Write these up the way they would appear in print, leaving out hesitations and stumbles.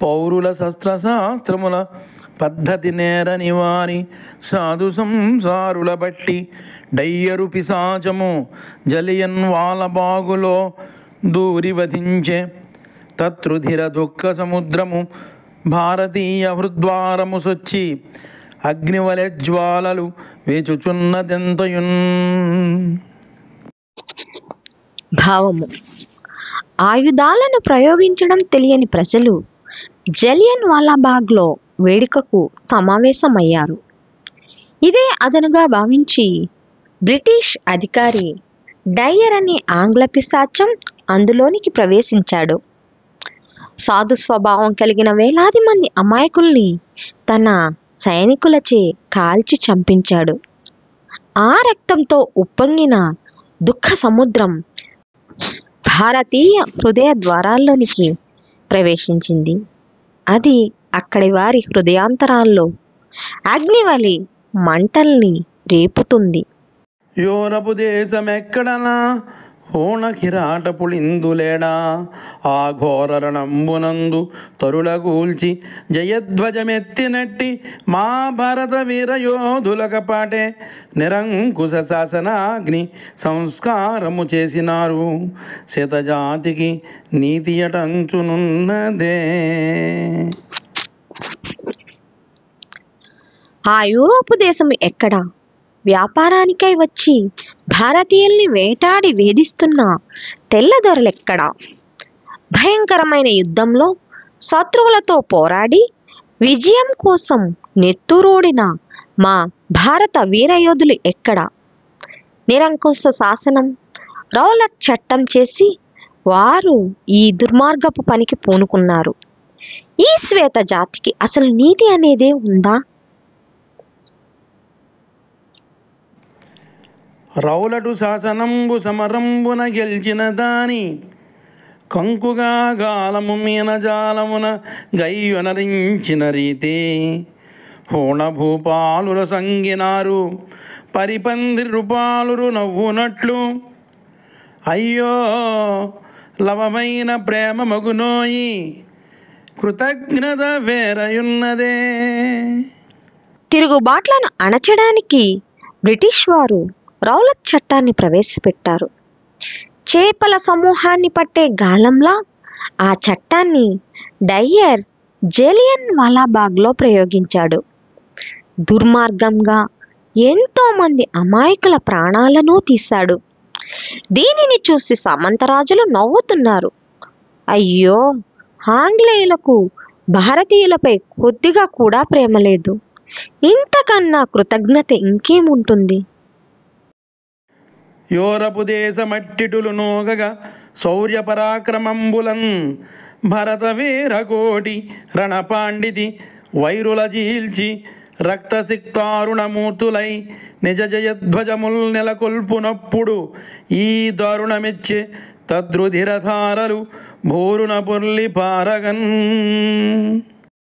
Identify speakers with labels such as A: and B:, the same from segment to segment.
A: పౌరుల శస్త్రశాస్త్రముల పద్ధతి నేరని వారి సాధు సంసారుల బట్టి డయ్యరు పిశాచము జలియన్ వాలబాగులో దూరి వధించే తత్రుధిర దుఃఖ సముద్రము భారతీయ హృద్వారము సొచ్చి అగ్నివలె జ్వాలలు వేచుచున్నదెంతయున్.
B: భావము: ఆయుధాలను ప్రయోగించడం తెలియని ప్రజలు జలియన్ వాలాబాగ్లో వేడుకకు సమావేశమయ్యారు. ఇదే అదనుగా భావించి బ్రిటిష్ అధికారి డయ్యర్ అనే ఆంగ్ల పిశాచం అందులోనికి ప్రవేశించాడు. సాధు స్వభావం కలిగిన వేలాది మంది అమాయకుల్ని తన సైనికులచే కాల్చి చంపించాడు. ఆ రక్తంతో ఉప్పొంగిన దుఃఖ సముద్రం భారతీయ హృదయ ద్వారాల్లోనికి ప్రవేశించింది. అది అక్కడి వారి హృదయాంతరాల్లో అగ్నివలి మంటల్ని రేపుతుంది.
A: యూరపు దేశమెక్కడనా హోణ కిరాట పుళిందులేడా ఆ ఘోరరణంబునందు తరులగూల్చి జయధ్వజమెత్తినట్టి మా భారత వీరయోధుల కపాటే నిరంకుశ శాసనాగ్ని సంస్కారము చేసినారు. శతజాతికి నీతి అటంచునున్నదే.
B: ఆ యూరోపు దేశం ఎక్కడ? వ్యాపారానికై వచ్చి భారతీయుల్ని వేటాడి వేధిస్తున్న తెల్లదొరలెక్కడా? భయంకరమైన యుద్ధంలో శత్రువులతో పోరాడి విజయం కోసం నెత్తురోడిన మా భారత వీరయోధులు ఎక్కడా? నిరంకుశ శాసనం, రౌలట్ చట్టం చేసి వారు ఈ దుర్మార్గపు పనికి పూనుకున్నారు. ఈ శ్వేత జాతికి అసలు నీతి అనేదే ఉందా?
A: రౌలటు శాసనంబు సమరంబున గెల్చిన దాని కంకుగా గాలము మీనజాలమున గయ్యొనరించిన రీతి హోణభూపాలుర సంగినారు పరిపంది రూపాలురు నవ్వునట్లు. అయ్యో లవమైన ప్రేమ మగునోయి కృతజ్ఞత వేరయున్నదే.
B: తిరుగుబాట్లను అణచడానికి బ్రిటిష్ వారు రౌలట్ చట్టాన్ని ప్రవేశపెట్టారు. చేపల సమూహాన్ని పట్టే గాలంలా ఆ చట్టాన్ని డయ్యర్ జలియన్ వాలాబాగ్లో ప్రయోగించాడు. దుర్మార్గంగా ఎంతోమంది అమాయకుల ప్రాణాలను తీశాడు. దీనిని చూసి సామంతరాజులు నవ్వుతున్నారు. అయ్యో, ఆంగ్లేయులకు భారతీయులపై కొద్దిగా కూడా ప్రేమ లేదు. ఇంతకన్నా కృతజ్ఞత ఇంకేముంటుంది?
A: యూరపు దేశమట్టిటులు నోగగా శౌర్య పరాక్రమంబులన్ భరత వీరకోటి రణపాండితి వైరుల జీల్చి రక్తసిక్తారుణమూర్తులై నిజ జయధ్వజముల్ నెలకొల్పునప్పుడు ఈ దారుణమెచ్చే తద్రుధిరధారలు భూరున పొర్లి పారగన్.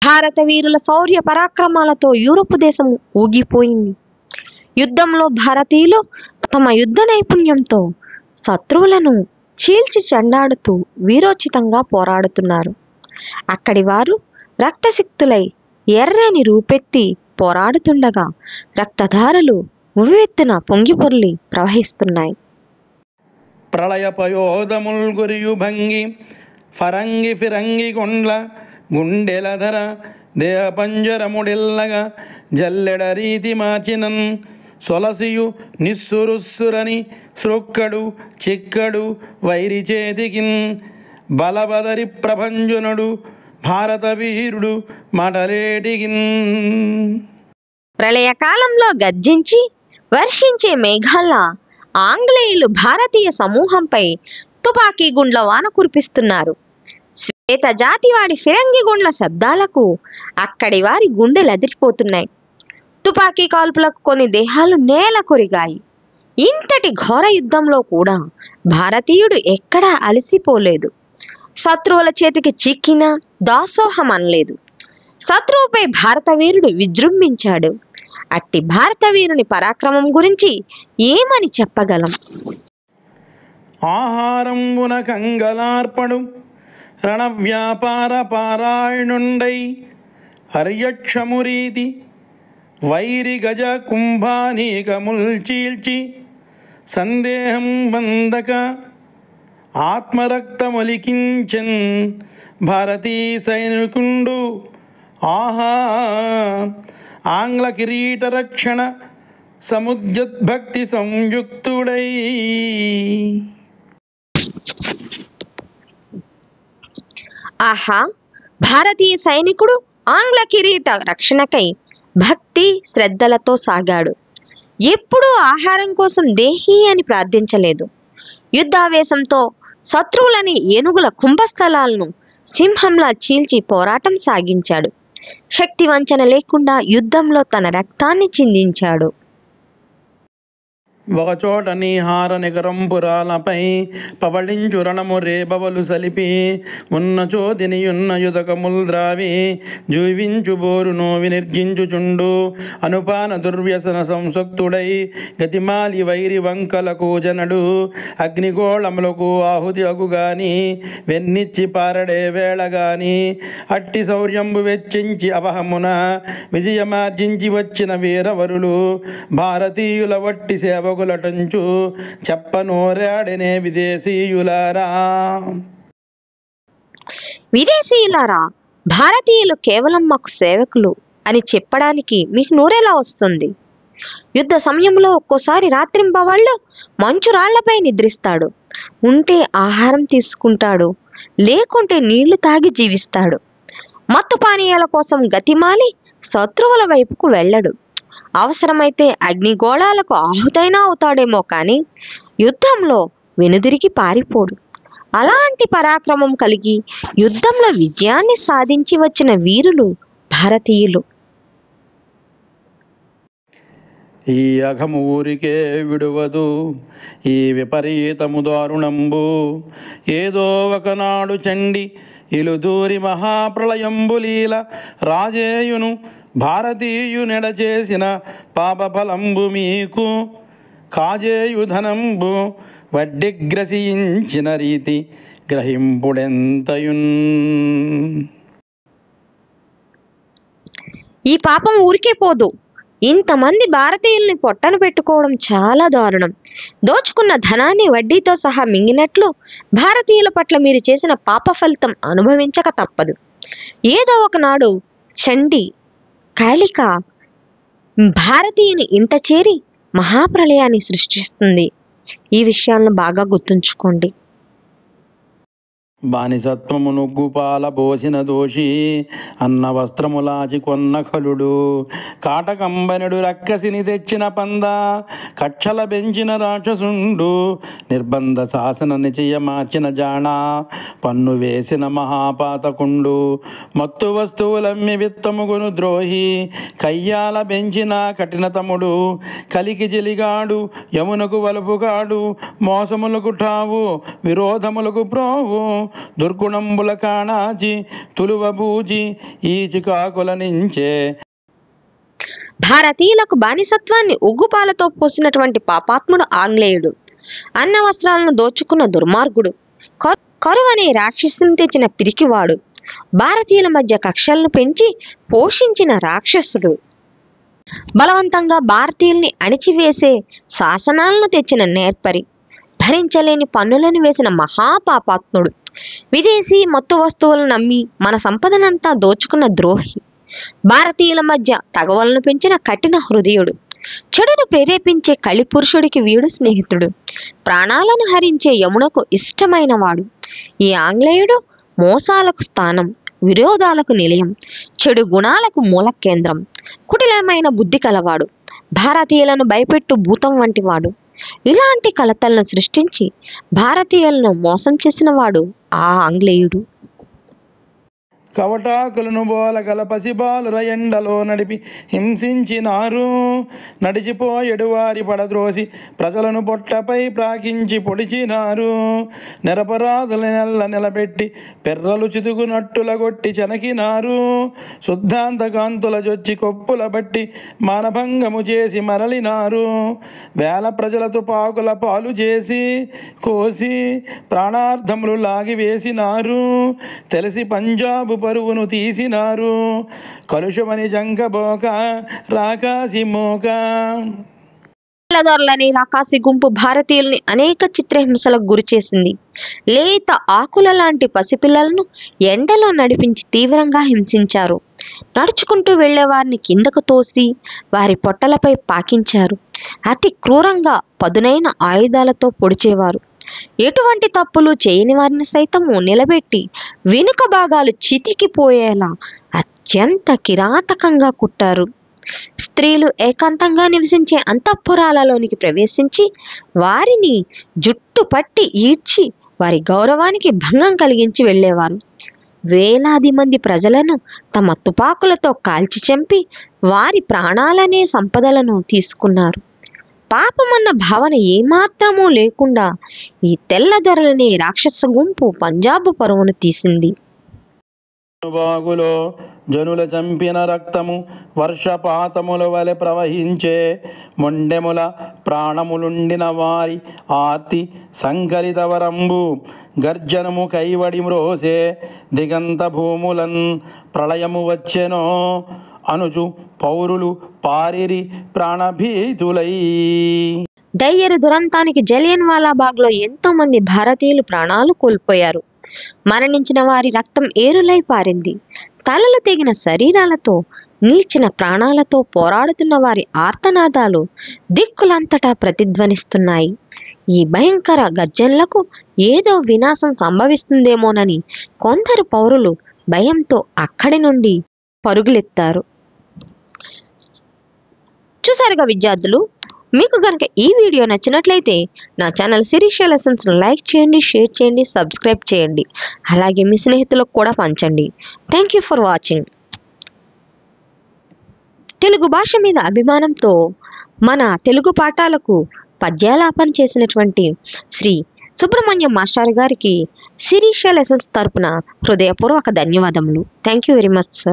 B: భారత వీరుల శౌర్య పరాక్రమాలతో యూరోపు దేశం ఊగిపోయింది. యుద్ధంలో భారతీయులు తమ యుద్ధ నైపుణ్యంతో శత్రువులను చీల్చి చెండాడుతూ వీరోచితంగా పోరాడుతున్నారు. అక్కడి వారు రక్తసిక్తులై ఎర్రని రూపెత్తి పోరాడుతుండగా రక్తధారలు ఉవ్వెత్తున పొంగిపొర్లి ప్రవహిస్తున్నాయి.
A: ప్రళయ పయోధముల్ గురియు భంగి ఫరంగి ఫిరంగి కొండ్ల గుండెలధర దేహ పంజరముడిల్లగా జల్లెడ రీతి మార్చినన్ సొలసియు నిస్సురుస్సురని సృక్కడు చిక్కడు వైరి చేతికిన్ బలవదరి ప్రభంజనుడు భారత వీరుడు మటలేటికిన్.
B: ప్రళయకాలంలో గర్జించి వర్షించే మేఘాల ఆంగ్లేయులు భారతీయ సమూహంపై తుపాకీ గుండ్ల వాన కురిపిస్తున్నారు. శ్వేత జాతివాడి ఫిరంగి గుండ్ల శబ్దాలకు అక్కడి వారి గుండెలు అదిరిపోతున్నాయి. తుపాకీ కాల్పులకు కొన్ని దేహాలు నేల కొరిగాయి. ఇంతటి ఘోర యుద్ధంలో కూడా భారతీయుడు ఎక్కడా అలసిపోలేదు. శత్రువుల చేతికి చిక్కిన దాసోహం అనలేదు. శత్రువుపై భారత వీరుడు విజృంభించాడు. అట్టి భారత వీరుని పరాక్రమం గురించి ఏమని చెప్పగలం?
A: ఆహారంబున కంగలార్పడు రణవ్యాపార పారాయణుండై హర్యక్షమురీతి వైరి గజ కుంభానీకముల్ చీల్చి సందేహం బంధక ఆత్మరక్తమొలికించెన్ భారతీ సైనికుండు ఆహా ఆంగ్ల కిరీట రక్షణ సముద్యద్భక్తి సంయుక్తుడై.
B: ఆహా, భారతీయ సైనికుడు ఆంగ్ల కిరీట రక్షణకై భక్తి శ్రద్ధలతో సాగాడు. ఎప్పుడూ ఆహారం కోసం దేహి అని ప్రార్థించలేదు. యుద్ధావేశంతో శత్రువులని ఏనుగుల కుంభస్థలాలను సింహంలా చీల్చి పోరాటం సాగించాడు. శక్తి వంచన లేకుండా యుద్ధంలో తన రక్తాన్ని చిందించాడు.
A: ఒకచోట నీహార నికరంపురాలపై పవళించు రణము రేబవలు సలిపి ఉన్న చోదినియున్న యుదకముల్ ద్రావి జూవించు బోరును వినిర్జించుచుండు అనుపాన దుర్వ్యసన సంసక్తుడై గతిమాలి వైరి వంకలకు జనడు అగ్నిగోళములకు ఆహుతి అగుగాని వెన్నిచ్చి పారడే వేళగాని అట్టి శౌర్యంబు వెచ్చించి అవహమున విజయమార్జించి వచ్చిన వీరవరులు భారతీయుల వట్టి సేవ గులటంచు చెప్పనోరాడనే విదేశీయులారా.
B: విదేశీయులారా, భారతీయులు కేవలం మాకు సేవకులు అని చెప్పడానికి మీకు నోరెలా వస్తుంది? యుద్ధ సమయంలో ఒక్కోసారి రాత్రింబవళ్ళు మంచురాళ్లపై నిద్రిస్తాడు. ఉంటే ఆహారం తీసుకుంటాడు, లేకుంటే నీళ్లు తాగి జీవిస్తాడు. మత్తు పానీయాల కోసం గతిమాలి శత్రువుల వైపుకు వెళ్ళడు. అవసరమైతే అగ్నిగోళాలకు ఆహుతైనా అవుతాడేమో కానీ యుద్ధంలో వెనుదిరిగి పారిపోడు. అలాంటి పరాక్రమం కలిగి యుద్ధంలో విజయాన్ని సాధించి వచ్చిన వీరులు భారతీయులు.
A: ఈ అఘము ఊరికే విడువదు ఈ విపరీతము దారుణంబు ఏదో ఒకనాడు చండి ఇలుదూరి మహాప్రళయంబులీల రాజేయును భారతీయునెడ చేసిన పాపఫలంబు మీకు కాజేయుధనంబు వడ్డిగ్రసించిన రీతి గ్రహింపుడెంతయున్.
B: ఈ పాపం ఊరికే పోదు. ఇంతమంది భారతీయుల్ని పొట్టను పెట్టుకోవడం చాలా దారుణం. దోచుకున్న ధనాన్ని వడ్డీతో సహా మింగినట్లు భారతీయుల పట్ల మీరు చేసిన పాప ఫలితం అనుభవించక తప్పదు. ఏదో ఒకనాడు చండి కాళిక భారతీయుని ఇంట చేరి మహాప్రళయాన్ని సృష్టిస్తుంది. ఈ విషయాలను బాగా గుర్తుంచుకోండి.
A: బానిసత్వము నుగ్గుపాల పోసిన దోషి అన్న వస్త్రములాచి కొన్న ఖలుడు కాటకంబనుడు రక్కసిని తెచ్చిన పంద కక్షల పెంచిన రాక్షసుండు నిర్బంధ శాసన నిచయ మార్చిన జాణ పన్ను వేసిన మహాపాతకుండు మత్తు వస్తువులమ్మి విత్తముగును ద్రోహి కయ్యాల పెంచిన కఠినతముడు కలికి జలిగాడు యమునకు వలుపుగాడు మోసములకు ఠావు విరోధములకు ప్రోవు దుర్గుణంబుల కాణాచి తులువబూచి ఈ చికాకుల నుంచే.
B: భారతీయులకు బానిసత్వాన్ని ఉగ్గుపాలతో పోసినటువంటి పాపాత్ముడు ఆంగ్లేయుడు. అన్న వస్త్రాలను దోచుకున్న దుర్మార్గుడు, కరువు అనే రాక్షసుని తెచ్చిన పిరికివాడు, భారతీయుల మధ్య కక్షలను పెంచి పోషించిన రాక్షసుడు, బలవంతంగా భారతీయుల్ని అణిచివేసే శాసనాలను తెచ్చిన నేర్పరి, భరించలేని పన్నులను వేసిన మహాపాపాత్ముడు, విదేశీ మత్తు వస్తువులను నమ్మి మన సంపదనంతా దోచుకున్న ద్రోహి, భారతీయుల మధ్య తగవలను పెంచిన కఠిన హృదయుడు, చెడును ప్రేరేపించే కలిపురుషుడికి వీడు స్నేహితుడు, ప్రాణాలను హరించే యమునకు ఇష్టమైన వాడు. ఈ ఆంగ్లేయుడు మోసాలకు స్థానం, విరోధాలకు నిలయం, చెడు గుణాలకు మూల కేంద్రం, కుటిలమైన బుద్ధి కలవాడు, భారతీయులను భయపెట్టు భూతం వంటి వాడు. ఇలాంటి కలతలను సృష్టించి భారతీయులను మోసం చేసిన వాడు ఆ ఆంగ్లేయుడు.
A: కవటాకులను బోలగల పసిబాలుర ఎండలో నడిపి హింసించినారు. నడిచిపోయెడు వారి పడద్రోసి ప్రజలను పొట్టపై ప్రాకించి పొడిచినారు. నిరపరాధుల నెల్ల నిలబెట్టి పెర్రలు చితుకునట్టులగొట్టి చెనకినారు. శుద్ధాంతకాంతుల జొచ్చి కొప్పుల బట్టి మానభంగము చేసి మరలినారు. వేల ప్రజల తుపాకుల పాలు చేసి కోసి ప్రాణార్థములు లాగి వేసినారు. తెలిసి పంజాబు పరువును తీసినారు. కలుషమని జంకబోక రాకాసి మోక.
B: తెల్లదొరలని రాకాసి గుంపు భారతీయుల్ని అనేక చిత్రహింసలకు గురి చేసింది. లేత ఆకుల లాంటి పసిపిల్లలను ఎండలో నడిపించి తీవ్రంగా హింసించారు. నడుచుకుంటూ వెళ్లే వారిని కిందకు తోసి వారి పొట్టలపై పాకించారు. అతి క్రూరంగా పదునైన ఆయుధాలతో పొడిచేవారు. ఎటువంటి తప్పులు చేయని వారిని సైతము నిలబెట్టి వెనుక భాగాలు చితికిపోయేలా అత్యంత కిరాతకంగా కుట్టారు. స్త్రీలు ఏకాంతంగా నివసించే అంతఃపురాలలోనికి ప్రవేశించి వారిని జుట్టు పట్టి ఈడ్చి వారి గౌరవానికి భంగం కలిగించి వెళ్ళేవారు. వేలాది మంది ప్రజలను తమ తుపాకులతో కాల్చి చంపి వారి ప్రాణాలనే సంపదలను తీసుకున్నారు. పాపమన్న భావన ఏమాత్రమూ లేకుండా ఈ తెల్లదొరలనే రాక్షస గుంపు పంజాబు పరువును తీసింది.
A: బాగులో జనుల చంపిన రక్తము వర్షపాతముల వలె ప్రవహించే. మొండెముల ప్రాణములుండిన వారి ఆర్తి సంకలిత వరంబు గర్జనము కైవడి మ్రోసే. దిగంత భూములన్ ప్రళయము వచ్చెనో అనుచు పౌరులు పారిరి ప్రాణభీతులై.
B: డయ్యరు దురంతానికి జలియన్ వాలాబాగ్లో ఎంతో మంది భారతీయులు ప్రాణాలు కోల్పోయారు. మరణించిన వారి రక్తం ఏరులై పారింది. తలలు తెగిన శరీరాలతో నిలిచిన ప్రాణాలతో పోరాడుతున్న వారి ఆర్తనాదాలు దిక్కులంతటా ప్రతిధ్వనిస్తున్నాయి. ఈ భయంకర గర్జనలకు ఏదో వినాశం సంభవిస్తుందేమోనని కొందరు పౌరులు భయంతో అక్కడి నుండి పరుగులెత్తారు. చూసారుగా విద్యార్థులు, మీకు కనుక ఈ వీడియో నచ్చినట్లయితే నా ఛానల్ శిరీష లెసన్స్ లైక్ చేయండి, షేర్ చేయండి, సబ్స్క్రైబ్ చేయండి. అలాగే మీ స్నేహితులకు కూడా పంచండి. Thank you for watching. Telugu భాష మీద అభిమానంతో మన తెలుగు పాఠాలకు పద్యాలాపన చేసినటువంటి శ్రీ సుబ్రహ్మణ్యం మాస్టర్ గారికి శిరీష లెసన్స్ తరపున హృదయపూర్వక ధన్యవాదములు. Thank you very much sir.